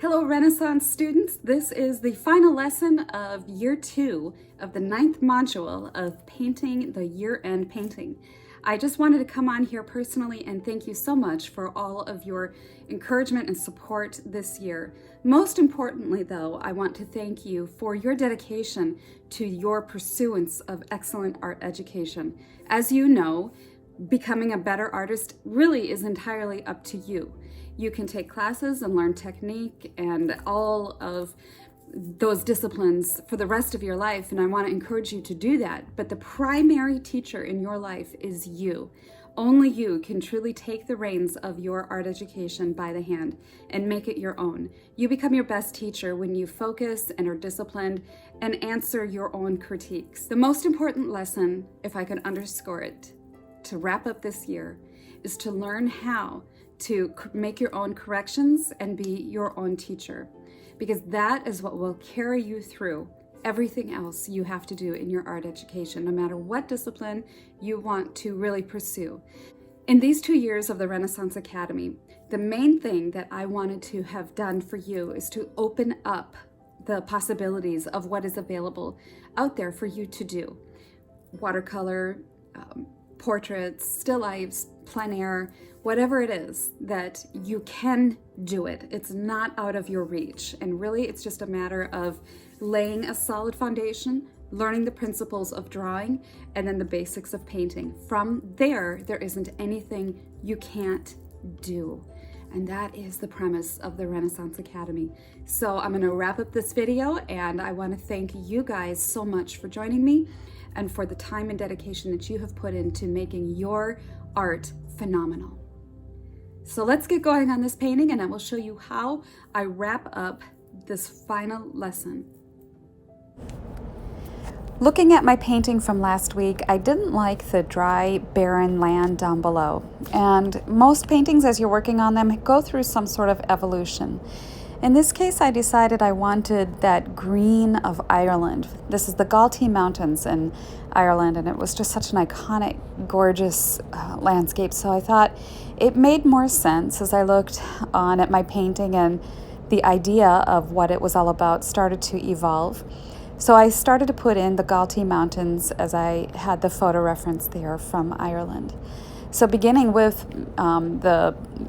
Hello Renaissance students, this is the final lesson of year 2 of the 9th module of painting the year-end painting. I just wanted to come on here personally and thank you so much for all of your encouragement and support this year. Most importantly though, I want to thank you for your dedication to your pursuance of excellent art education. As you know, becoming a better artist really is entirely up to you. You can take classes and learn technique and all of those disciplines for the rest of your life, and I want to encourage you to do that. But the primary teacher in your life is you. Only you can truly take the reins of your art education by the hand and make it your own. You become your best teacher when you focus and are disciplined and answer your own critiques. The most important lesson, if I can underscore it, to wrap up this year, is to learn how to make your own corrections and be your own teacher, because that is what will carry you through everything else you have to do in your art education, no matter what discipline you want to really pursue. In these 2 years of the Renaissance Academy, the main thing that I wanted to have done for you is to open up the possibilities of what is available out there for you to do. Watercolor, portraits, still lifes, plein air, whatever it is that you can do it. It's not out of your reach. And really, it's just a matter of laying a solid foundation, learning the principles of drawing, and then the basics of painting. From there isn't anything you can't do. And that is the premise of the Renaissance Academy. So I'm going to wrap up this video, and I want to thank you guys so much for joining me and for the time and dedication that you have put into making your art phenomenal. So let's get going on this painting, and I will show you how I wrap up this final lesson. Looking at my painting from last week, I didn't like the dry, barren land down below. And most paintings, as you're working on them, go through some sort of evolution. In this case, I decided I wanted that green of Ireland. This is the Galtee Mountains in Ireland, and it was just such an iconic, gorgeous landscape. So I thought it made more sense as I looked on at my painting, and the idea of what it was all about started to evolve. So I started to put in the Galtee Mountains as I had the photo reference there from Ireland. So beginning with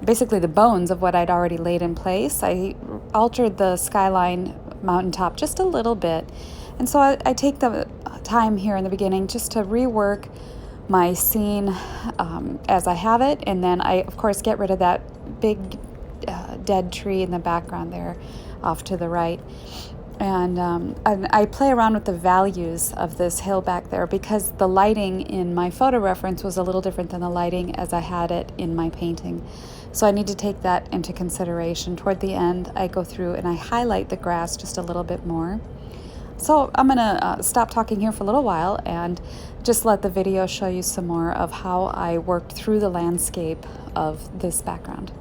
basically the bones of what I'd already laid in place, I altered the skyline mountaintop just a little bit. And so I take the time here in the beginning just to rework my scene as I have it. And then I, of course, get rid of that big dead tree in the background there off to the right. And I play around with the values of this hill back there because the lighting in my photo reference was a little different than the lighting as I had it in my painting. So I need to take that into consideration. Toward the end, I go through and I highlight the grass just a little bit more. So I'm gonna stop talking here for a little while and just let the video show you some more of how I worked through the landscape of this background.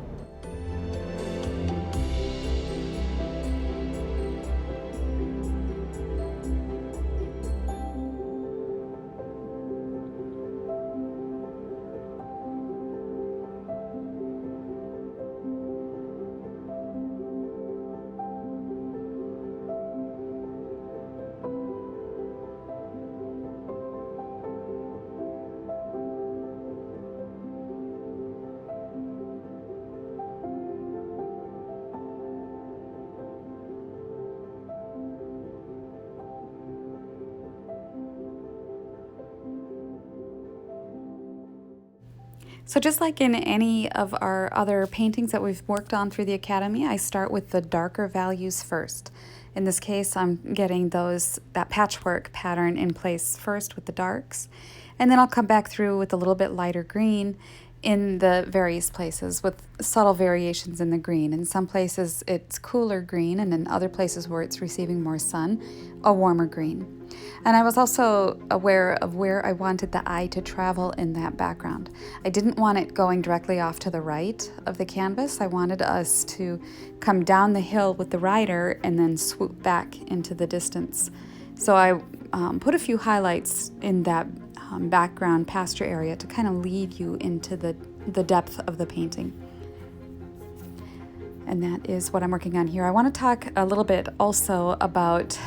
So just like in any of our other paintings that we've worked on through the Academy, I start with the darker values first. In this case, I'm getting that patchwork pattern in place first with the darks, and then I'll come back through with a little bit lighter green in the various places with subtle variations in the green. In some places it's cooler green, and in other places where it's receiving more sun, a warmer green. And I was also aware of where I wanted the eye to travel in that background. I didn't want it going directly off to the right of the canvas. I wanted us to come down the hill with the rider and then swoop back into the distance. So I put a few highlights in that background pasture area to kind of lead you into the depth of the painting. and that is what I'm working on here. I want to talk a little bit also about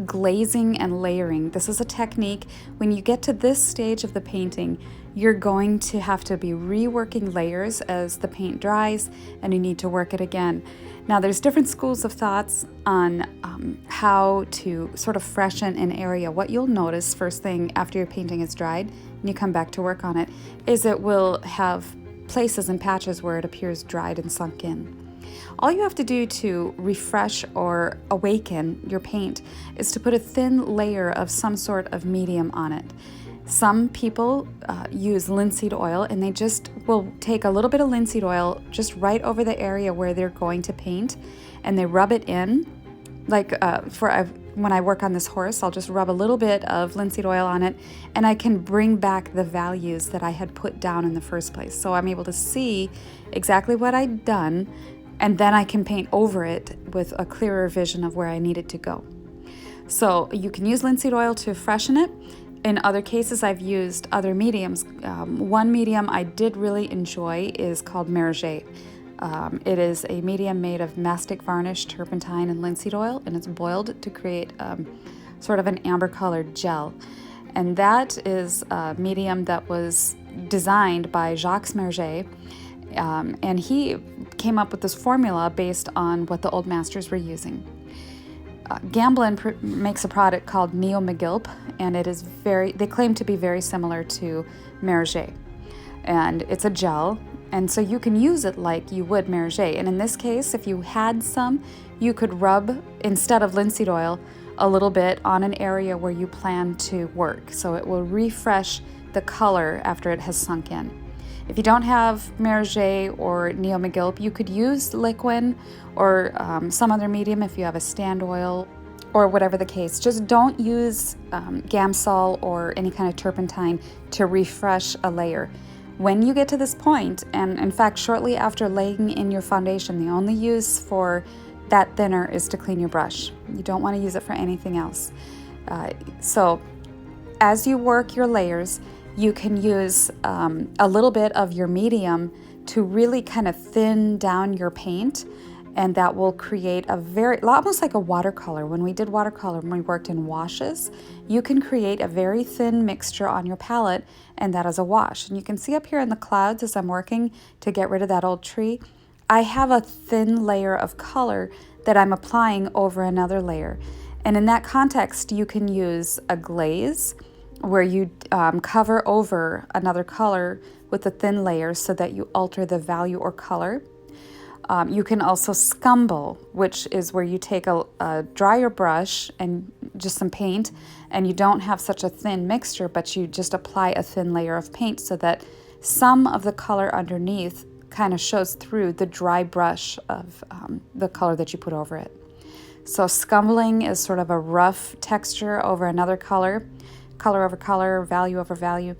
glazing and layering. This is a technique. When you get to this stage of the painting, you're going to have to be reworking layers as the paint dries, and you need to work it again. Now, there's different schools of thoughts on how to sort of freshen an area. What you'll notice first thing after your painting is dried and you come back to work on it is it will have places and patches where it appears dried and sunk in. All you have to do to refresh or awaken your paint is to put a thin layer of some sort of medium on it. Some people use linseed oil, and they just will take a little bit of linseed oil just right over the area where they're going to paint, and they rub it in. Like when I work on this horse, I'll just rub a little bit of linseed oil on it, and I can bring back the values that I had put down in the first place. So I'm able to see exactly what I'd done, and then I can paint over it with a clearer vision of where I need it to go. So you can use linseed oil to freshen it. In other cases, I've used other mediums. One medium I did really enjoy is called Merget. It is a medium made of mastic varnish, turpentine, and linseed oil, and it's boiled to create sort of an amber-colored gel. And that is a medium that was designed by Jacques Merget, and he came up with this formula based on what the old masters were using. Gamblin makes a product called Neo McGilp, and it is they claim to be very similar to Merget. And it's a gel, and so you can use it like you would Merget. And in this case, if you had some, you could rub, instead of linseed oil, a little bit on an area where you plan to work. So it will refresh the color after it has sunk in. If you don't have Merget or Neo McGilp, you could use Liquin or some other medium if you have a stand oil or whatever the case. Just don't use Gamsol or any kind of turpentine to refresh a layer. When you get to this point, and in fact shortly after laying in your foundation, the only use for that thinner is to clean your brush. You don't want to use it for anything else. So as you work your layers, you can use a little bit of your medium to really kind of thin down your paint, and that will create almost like a watercolor. When we did watercolor, when we worked in washes, you can create a very thin mixture on your palette, and that is a wash. And you can see up here in the clouds as I'm working to get rid of that old tree, I have a thin layer of color that I'm applying over another layer. And in that context, you can use a glaze, where you cover over another color with a thin layer so that you alter the value or color. You can also scumble, which is where you take a drier brush and just some paint, and you don't have such a thin mixture, but you just apply a thin layer of paint so that some of the color underneath kind of shows through the dry brush of the color that you put over it. So scumbling is sort of a rough texture over another color over color, value over value.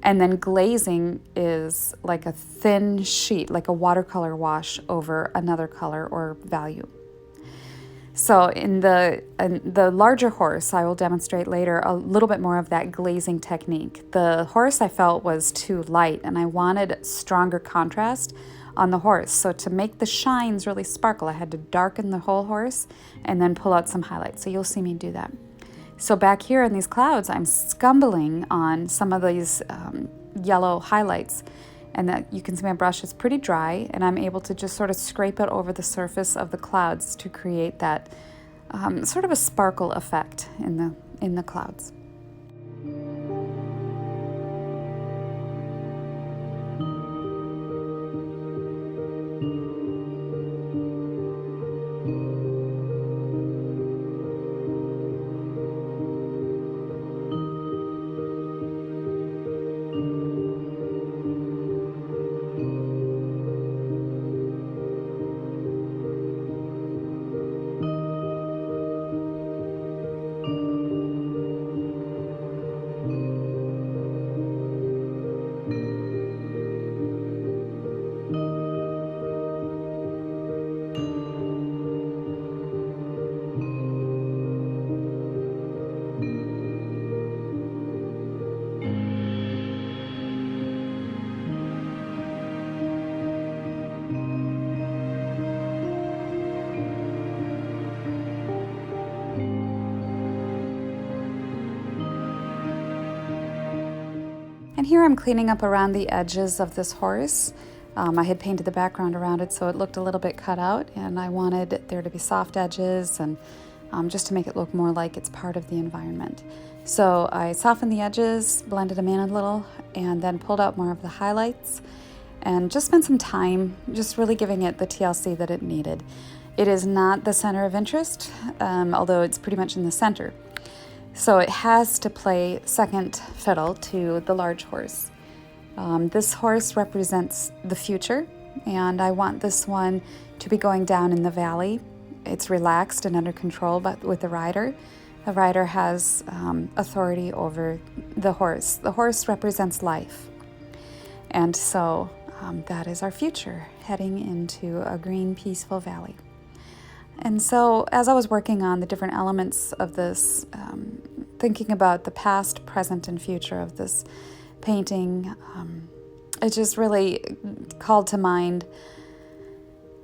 And then glazing is like a thin sheet, like a watercolor wash over another color or value. So in the larger horse, I will demonstrate later a little bit more of that glazing technique. The horse I felt was too light, and I wanted stronger contrast on the horse. So to make the shines really sparkle, I had to darken the whole horse and then pull out some highlights. So you'll see me do that. So back here in these clouds, I'm scumbling on some of these yellow highlights, and that you can see my brush is pretty dry, and I'm able to just sort of scrape it over the surface of the clouds to create that sort of a sparkle effect in the clouds. And here I'm cleaning up around the edges of this horse. I had painted the background around it so it looked a little bit cut out, and I wanted there to be soft edges and just to make it look more like it's part of the environment. So I softened the edges, blended them in a little, and then pulled out more of the highlights and just spent some time just really giving it the TLC that it needed. It is not the center of interest, although it's pretty much in the center. So it has to play second fiddle to the large horse. This horse represents the future, and I want this one to be going down in the valley. It's relaxed and under control, but with the rider. The rider has authority over the horse. The horse represents life. And so that is our future, heading into a green, peaceful valley. And so as I was working on the different elements of this, thinking about the past, present, and future of this painting, it just really called to mind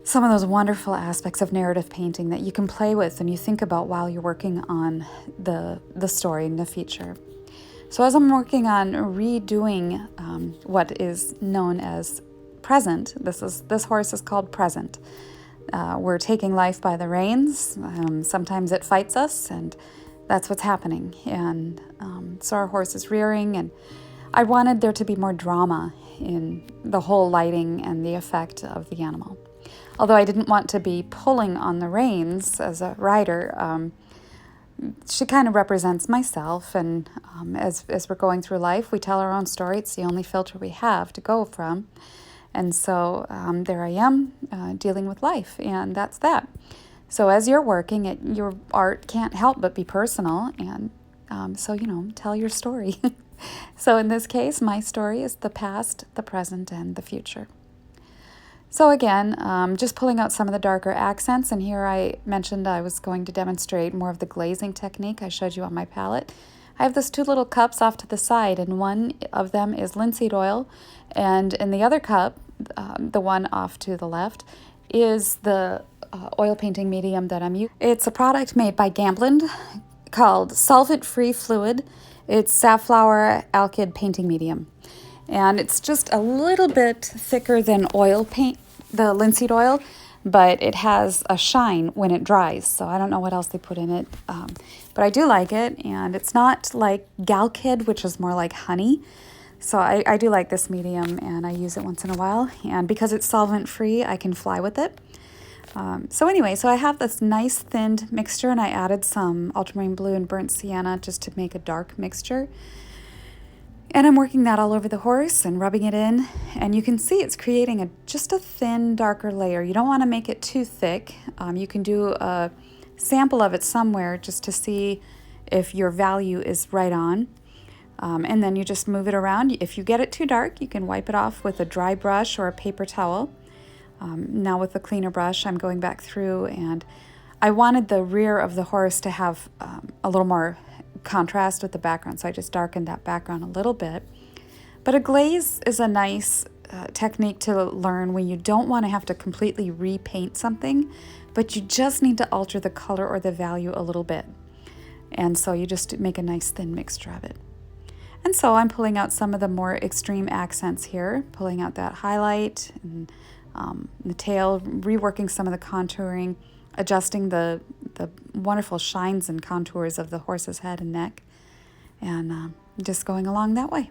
some of those wonderful aspects of narrative painting that you can play with and you think about while you're working on the story in the feature. So as I'm working on redoing what is known as present, this horse is called Present. We're taking life by the reins. Sometimes it fights us, and that's what's happening. And so our horse is rearing, and I wanted there to be more drama in the whole lighting and the effect of the animal. Although I didn't want to be pulling on the reins as a rider, she kind of represents myself, and as we're going through life, we tell our own story. It's the only filter we have to go from. And so there I am dealing with life, and that's that. So as you're working, your art can't help but be personal, and so, tell your story. So in this case, my story is the past, the present, and the future. So again, just pulling out some of the darker accents, and here I mentioned I was going to demonstrate more of the glazing technique I showed you on my palette. I have those two little cups off to the side, and one of them is linseed oil, and in the other cup, the one off to the left, is the oil painting medium that I'm using. It's a product made by Gamblin called Solvent-Free Fluid. It's safflower alkyd painting medium. And it's just a little bit thicker than oil paint, the linseed oil, but it has a shine when it dries. So I don't know what else they put in it, but I do like it. And it's not like Galkyd, which is more like honey. So I do like this medium, and I use it once in a while. And because it's solvent-free, I can fly with it. So anyway, so I have this nice thinned mixture, and I added some ultramarine blue and burnt sienna just to make a dark mixture. And I'm working that all over the horse and rubbing it in, and you can see it's creating just a thin, darker layer. You don't want to make it too thick. You can do a sample of it somewhere just to see if your value is right on. And then you just move it around. If you get it too dark, you can wipe it off with a dry brush or a paper towel. Now with the cleaner brush, I'm going back through, and I wanted the rear of the horse to have a little more contrast with the background, so I just darkened that background a little bit. But a glaze is a nice technique to learn when you don't want to have to completely repaint something, but you just need to alter the color or the value a little bit. And so you just make a nice thin mixture of it. And so I'm pulling out some of the more extreme accents here, pulling out that highlight and the tail, reworking some of the contouring, adjusting the wonderful shines and contours of the horse's head and neck, and just going along that way.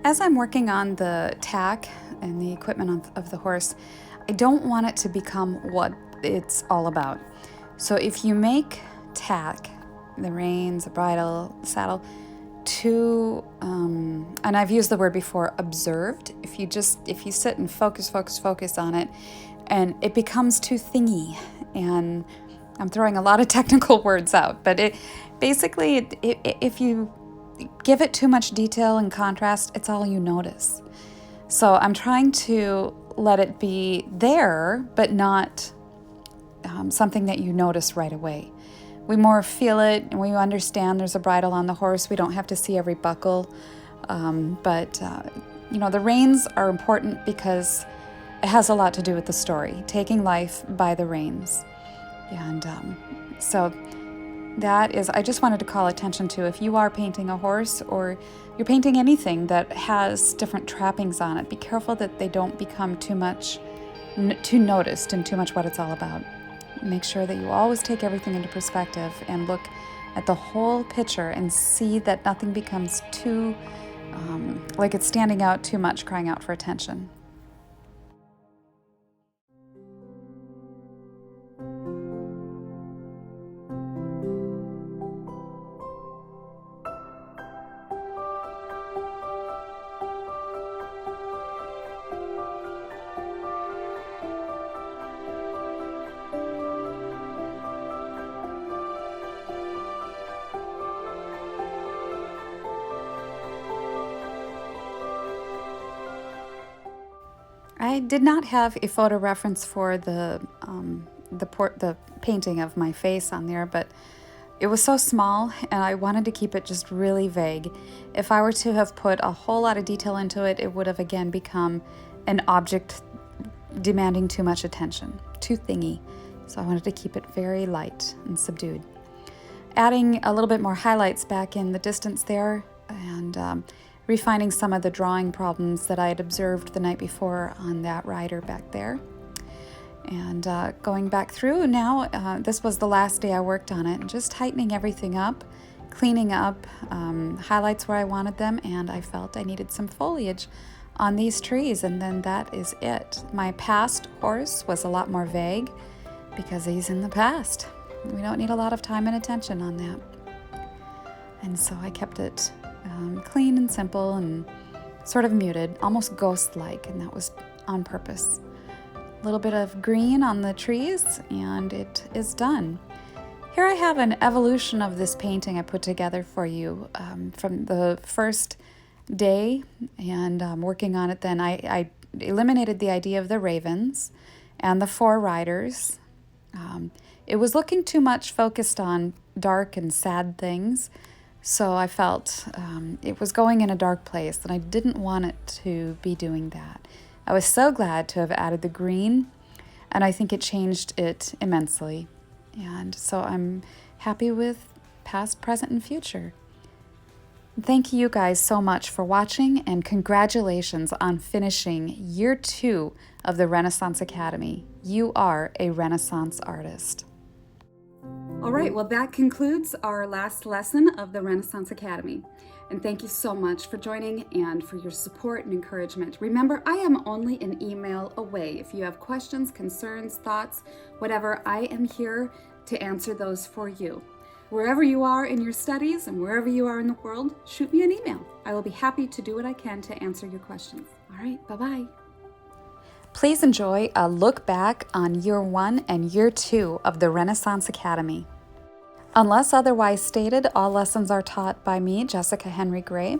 As I'm working on the tack and the equipment of the horse, I don't want it to become what it's all about. So if you make tack, the reins, the bridle, the saddle, too, and I've used the word before, observed, if you sit and focus on it, and it becomes too thingy, and I'm throwing a lot of technical words out, but if you give it too much detail and contrast, it's all you notice. So I'm trying to let it be there, but not something that you notice right away. We more feel it, and we understand there's a bridle on the horse. We don't have to see every buckle, but the reins are important because it has a lot to do with the story, taking life by the reins. And so that is, I just wanted to call attention to, if you are painting a horse or you're painting anything that has different trappings on it, be careful that they don't become too noticed and too much what it's all about. Make sure that you always take everything into perspective and look at the whole picture and see that nothing becomes too, like it's standing out too much, crying out for attention. I did not have a photo reference for the painting of my face on there, but it was so small and I wanted to keep it just really vague. If I were to have put a whole lot of detail into it, it would have again become an object demanding too much attention, too thingy. So I wanted to keep it very light and subdued. Adding a little bit more highlights back in the distance there, and refining some of the drawing problems that I had observed the night before on that rider back there. And going back through now, this was the last day I worked on it, and just tightening everything up, cleaning up, highlights where I wanted them, and I felt I needed some foliage on these trees, and then that is it. My past horse was a lot more vague because he's in the past. We don't need a lot of time and attention on that. And so I kept it clean and simple and sort of muted, almost ghost-like, and that was on purpose. A little bit of green on the trees, and it is done. Here I have an evolution of this painting I put together for you from the first day, and working on it then. I eliminated the idea of the ravens and the 4 riders. It was looking too much focused on dark and sad things, so I felt it was going in a dark place, and I didn't want it to be doing that. I was so glad to have added the green, and I think it changed it immensely. And so I'm happy with past, present, and future. Thank you guys so much for watching, and congratulations on finishing year 2 of the Renaissance Academy. You are a Renaissance artist. All right, well, that concludes our last lesson of the Renaissance Academy. And thank you so much for joining and for your support and encouragement. Remember, I am only an email away. If you have questions, concerns, thoughts, whatever, I am here to answer those for you. Wherever you are in your studies and wherever you are in the world, shoot me an email. I will be happy to do what I can to answer your questions. All right, bye-bye. Please enjoy a look back on year 1 and year 2 of the Renaissance Academy. Unless otherwise stated, all lessons are taught by me, Jessica Henry Gray.